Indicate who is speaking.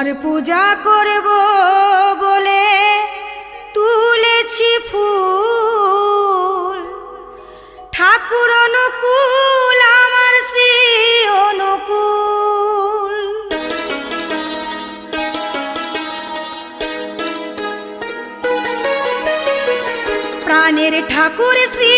Speaker 1: তোমার পূজা করব বলে তুলেছি ফুল, ঠাকুর অনুকূল আমার শ্রী অনুকূল। প্রাণের ঠাকুর শ্রী